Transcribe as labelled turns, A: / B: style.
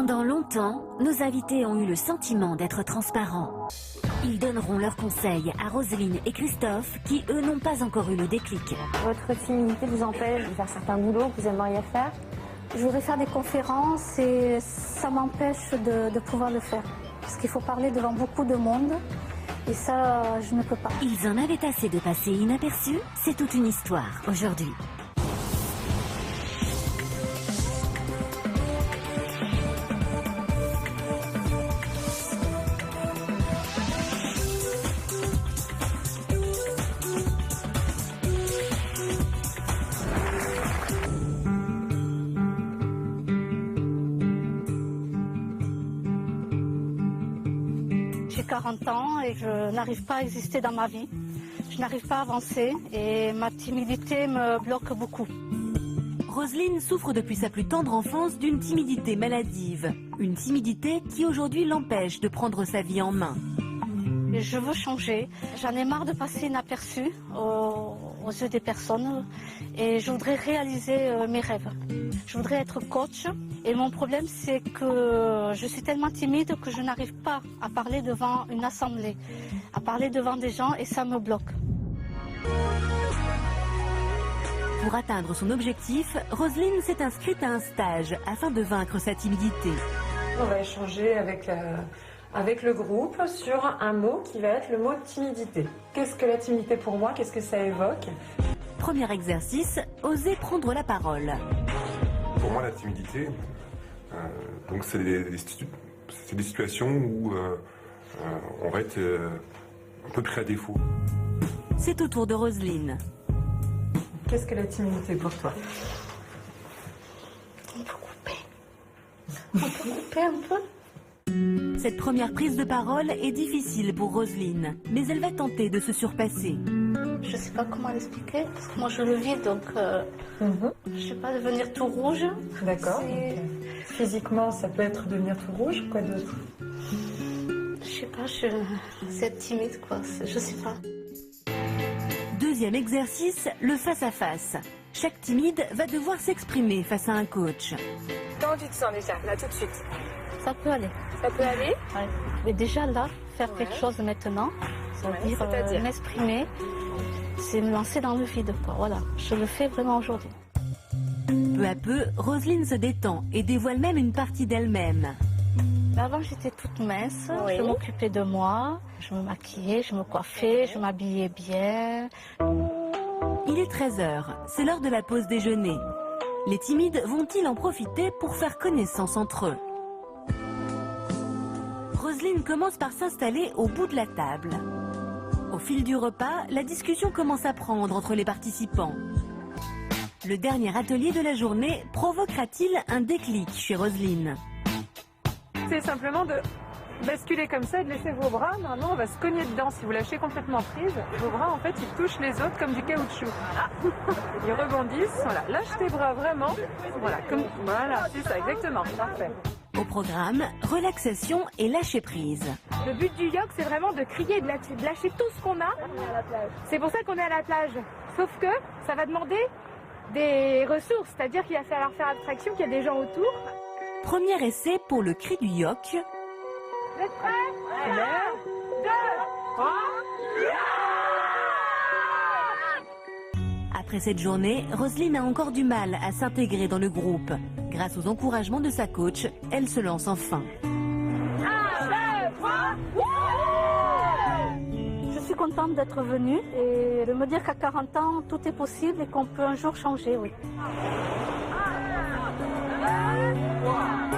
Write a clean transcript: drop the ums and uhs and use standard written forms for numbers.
A: Pendant longtemps, nos invités ont eu le sentiment d'être transparents. Ils donneront leurs conseils à Roselyne et Christophe qui, eux, n'ont pas encore eu le déclic.
B: Votre timidité vous empêche de faire certains boulots que vous aimeriez faire? Je voudrais faire des conférences et ça m'empêche de pouvoir le faire. Parce qu'il faut parler devant beaucoup de monde et ça, je ne peux pas.
A: Ils en avaient assez de passer inaperçus. C'est toute une histoire aujourd'hui.
B: J'ai 40 ans et je n'arrive pas à exister dans ma vie. Je n'arrive pas à avancer et ma timidité me bloque beaucoup.
A: Roselyne souffre depuis sa plus tendre enfance d'une timidité maladive. Une timidité qui aujourd'hui l'empêche de prendre sa vie en main.
B: Et je veux changer. J'en ai marre de passer inaperçue aux yeux des personnes et je voudrais réaliser mes rêves. Je voudrais être coach et mon problème c'est que je suis tellement timide que je n'arrive pas à parler devant une assemblée, à parler devant des gens et ça me bloque.
A: Pour atteindre son objectif, Roselyne s'est inscrite à un stage afin de vaincre sa timidité.
C: On va échanger avec le groupe sur un mot qui va être le mot timidité. Qu'est-ce que la timidité pour moi? Qu'est-ce que ça évoque?
A: Premier exercice, oser prendre la parole.
D: Pour moi, la timidité, donc c'est des situations où on va être un peu pris à défaut.
A: C'est au tour de Roselyne.
C: Qu'est-ce que la timidité pour toi?
B: On peut couper. On peut couper un peu.
A: Cette première prise de parole est difficile pour Roselyne, mais elle va tenter de se surpasser.
B: Je ne sais pas comment l'expliquer parce que moi je le vis donc je ne sais pas, devenir tout rouge.
C: D'accord. Physiquement, ça peut être devenir tout rouge, quoi d'autre?
B: Je sais pas, c'est être timide quoi, je sais pas.
A: Deuxième exercice, le face-à-face. Chaque timide va devoir s'exprimer face à un coach.
C: Comment tu te sens déjà, là, tout de suite?
B: Ça peut aller.
C: Ça peut aller?
B: Ouais. Mais déjà là, faire quelque chose maintenant, c'est-à-dire m'exprimer, c'est me lancer dans le vide quoi. Voilà, je le fais vraiment aujourd'hui.
A: Peu à peu, Roselyne se détend et dévoile même une partie d'elle-même.
B: Avant j'étais toute mince, je m'occupais de moi, je me maquillais, je me coiffais, je m'habillais bien.
A: Il est 13h, c'est l'heure de la pause déjeuner. Les timides vont-ils en profiter pour faire connaissance entre eux? Roselyne commence par s'installer au bout de la table. Au fil du repas, la discussion commence à prendre entre les participants. Le dernier atelier de la journée provoquera-t-il un déclic chez Roselyne?
C: C'est simplement de basculer comme ça et de laisser vos bras. Normalement, on va se cogner dedans. Si vous lâchez complètement prise, vos bras, en fait, ils touchent les autres comme du caoutchouc. Ils rebondissent. Voilà, lâche tes bras vraiment. Voilà, c'est ça, exactement. Parfait.
A: Au programme, relaxation et lâcher prise.
E: Le but du yoga, c'est vraiment de crier, de lâcher tout ce qu'on a. C'est pour ça qu'on est à la plage. Sauf que ça va demander des ressources, c'est-à-dire qu'il va falloir faire abstraction qu'il y a des gens autour.
A: Premier essai pour le cri du yoke.
E: Vous êtes prêts? 1, 2, 3.
A: Après cette journée, Roselyne a encore du mal à s'intégrer dans le groupe. Grâce aux encouragements de sa coach, elle se lance enfin.
E: 1, 2, 3.
B: Je suis contente d'être venue et de me dire qu'à 40 ans, tout est possible et qu'on peut un jour changer, oui.
E: 1, 2, 3.